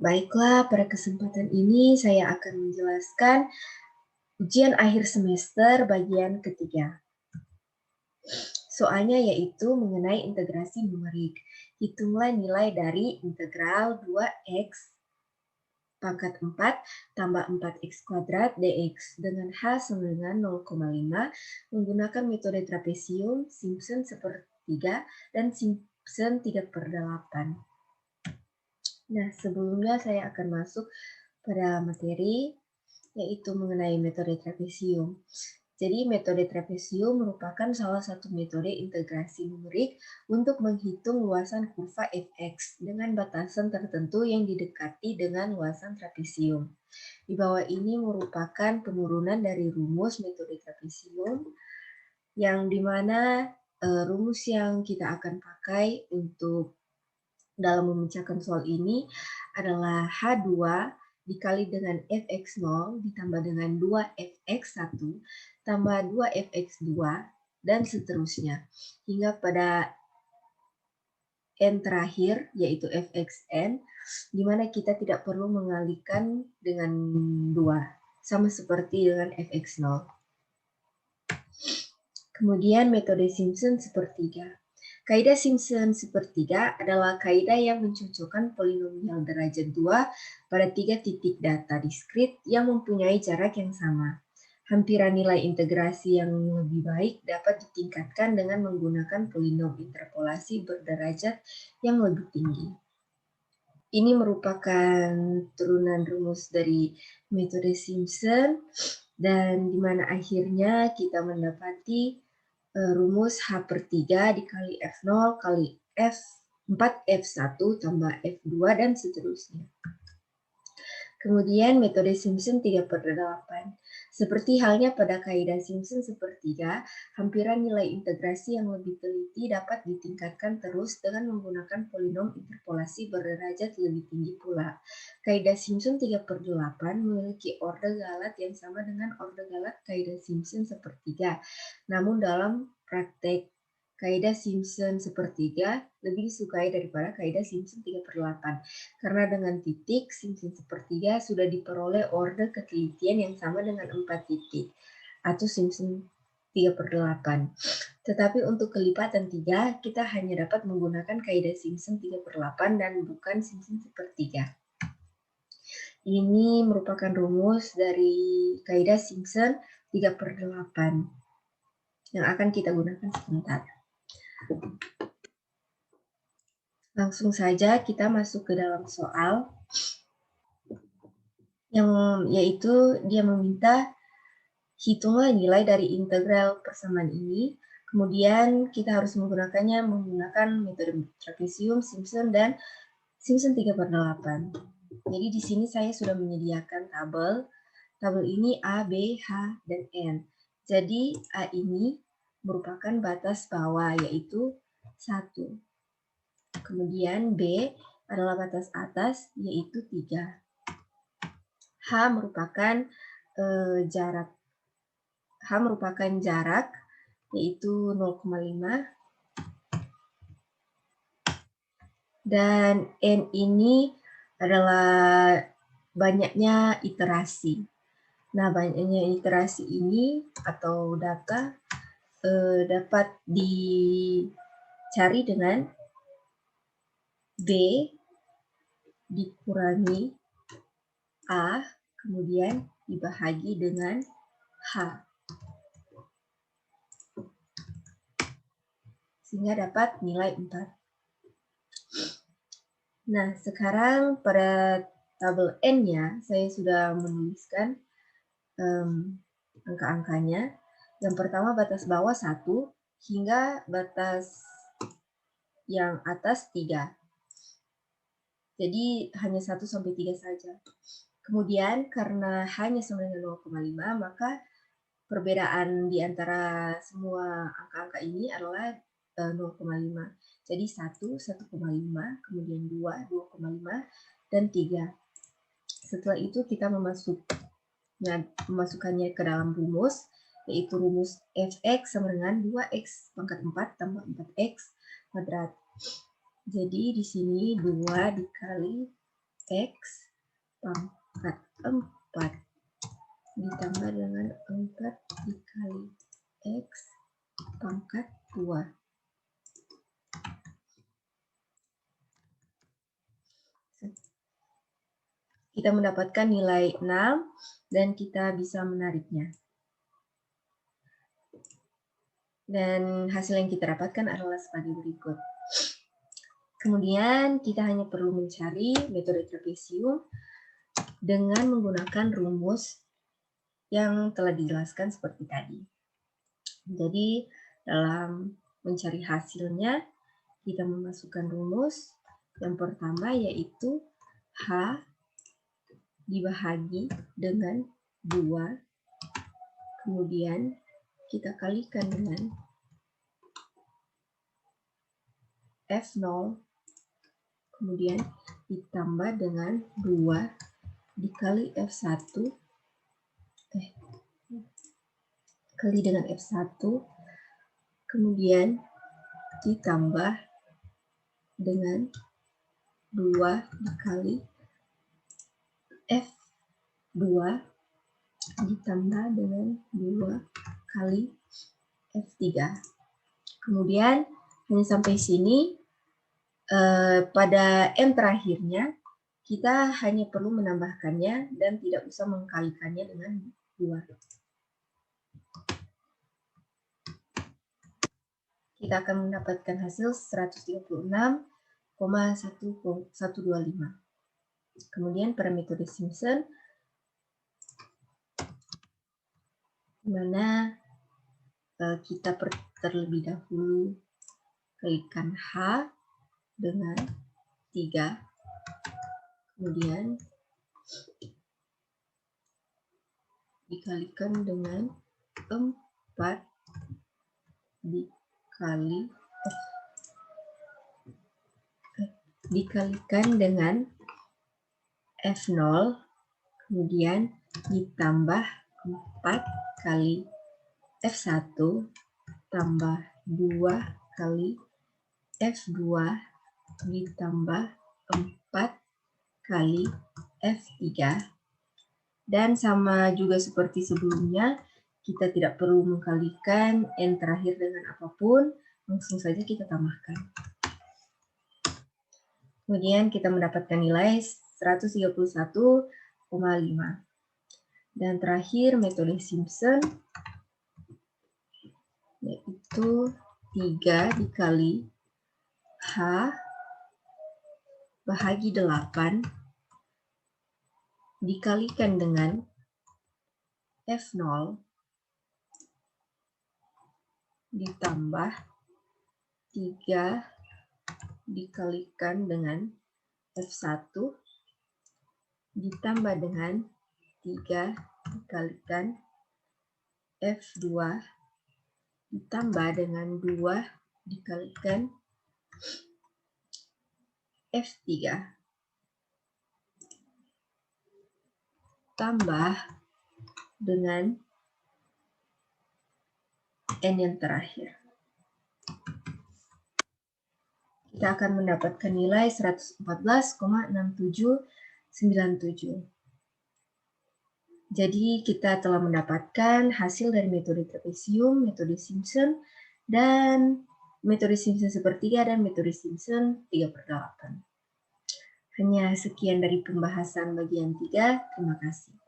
Baiklah, pada kesempatan ini saya akan menjelaskan ujian akhir semester bagian ketiga. Soalnya yaitu mengenai integrasi numerik. Hitunglah nilai dari integral 2x pangkat 4 tambah 4x kuadrat dx dengan H sama dengan 0,5 menggunakan metode trapesium, Simpson sepertiga, dan Simpson 3/8. Nah, sebelumnya saya akan masuk pada materi, yaitu mengenai metode trapesium. Jadi, metode trapesium merupakan salah satu metode integrasi numerik untuk menghitung luasan kurva fx dengan batasan tertentu yang didekati dengan luasan trapesium. Di bawah ini merupakan penurunan dari rumus metode trapesium, yang dimana rumus yang kita akan pakai untuk dalam memecahkan soal ini adalah H2 dikali dengan fx0 ditambah dengan 2fx1 tambah 2fx2 dan seterusnya. Hingga pada n terakhir, yaitu fxn, di mana kita tidak perlu mengalikan dengan 2, sama seperti dengan fx0. Kemudian metode Simpson sepertiga. Kaidah Simpson sepertiga adalah kaidah yang mencocokkan polinomial derajat 2 pada 3 titik data diskrit yang mempunyai jarak yang sama. Hampiran nilai integrasi yang lebih baik dapat ditingkatkan dengan menggunakan polinom interpolasi berderajat yang lebih tinggi. Ini merupakan turunan rumus dari metode Simpson, dan di mana akhirnya kita mendapati rumus H/3 dikali F0 kali F4 F1 tambah F2 dan seterusnya. Kemudian metode Simpson 3/8. Seperti halnya pada kaidah Simpson sepertiga, hampiran nilai integrasi yang lebih teliti dapat ditingkatkan terus dengan menggunakan polinom interpolasi berderajat lebih tinggi pula. Kaidah Simpson 3/8 memiliki orde galat yang sama dengan orde galat kaidah Simpson sepertiga. Namun dalam praktek, kaidah Simpson sepertiga lebih disukai daripada kaidah Simpson 3/8. Karena dengan titik, Simpson sepertiga sudah diperoleh orde ketelitian yang sama dengan 4 titik, atau Simpson 3/8. Tetapi untuk kelipatan 3, kita hanya dapat menggunakan kaidah Simpson 3/8 dan bukan Simpson sepertiga. Ini merupakan rumus dari kaidah Simpson 3/8 yang akan kita gunakan sebentar. Langsung saja kita masuk ke dalam soal, yang yaitu dia meminta hitunglah nilai dari integral persamaan ini. Kemudian kita harus menggunakannya menggunakan metode trapesium, Simpson, dan Simpson 3/8. Jadi di sini saya sudah menyediakan tabel. Tabel ini A, B, H, dan N. Jadi A ini merupakan batas bawah, yaitu 1. Kemudian B adalah batas atas, yaitu 3. H merupakan jarak, yaitu 0,5. Dan N ini adalah banyaknya iterasi. Nah, banyaknya iterasi ini atau data dapat dicari dengan B dikurangi A, kemudian dibahagi dengan H. Sehingga dapat nilai 4. Nah, sekarang pada tabel N-nya, saya sudah menuliskan angka-angkanya. Yang pertama batas bawah 1 hingga batas yang atas 3. Jadi hanya 1 sampai 3 saja. Kemudian karena hanya sama dengan 0,5, maka perbedaan di antara semua angka-angka ini adalah 0,5. Jadi 1, 1,5, kemudian 2, 2,5, dan 3. Setelah itu kita memasukkannya ke dalam rumus, yaitu rumus fx sama dengan 2x pangkat 4 tambah 4x kuadrat. Jadi di sini 2 dikali X pangkat 4 ditambah dengan 4 dikali X pangkat 2. Kita mendapatkan nilai 6 dan kita bisa menariknya. Dan hasil yang kita dapatkan adalah sebagai berikut. Kemudian kita hanya perlu mencari metode trapesium dengan menggunakan rumus yang telah dijelaskan seperti tadi. Jadi dalam mencari hasilnya, kita memasukkan rumus. Yang pertama yaitu H dibahagi dengan 2, kemudian kita kalikan dengan F0, kemudian ditambah dengan 2 dikali F1, kali dengan F1, kemudian ditambah dengan 2 dikali F2, ditambah dengan 2 kali F3. Kemudian hanya sampai sini. Pada M terakhirnya, kita hanya perlu menambahkannya dan tidak usah mengkalikannya dengan 2. Kita akan mendapatkan hasil 136,125. Kemudian pada metode Simpson, di mana kita terlebih dahulu kalikan H dengan 3, kemudian dikalikan dengan 4 dikalikan dengan F0, kemudian ditambah 4 kali F1 tambah 2 kali F2 ditambah 4 kali F3. Dan sama juga seperti sebelumnya, kita tidak perlu mengkalikan N terakhir dengan apapun, langsung saja kita tambahkan. Kemudian kita mendapatkan nilai 131,5. Dan terakhir metode Simpson, yaitu 3 dikali H bahagi 8 dikalikan dengan F0 ditambah 3 dikalikan dengan F1 ditambah dengan 3 dikalikan F2 ditambah dengan 2 dikalikan F3 tambah dengan N yang terakhir. Kita akan mendapatkan nilai 114,6797. Jadi kita telah mendapatkan hasil dari metode trapesium, metode Simpson, dan metode Simpson sepertiga dan metode Simpson 3/8. Hanya sekian dari pembahasan bagian 3. Terima kasih.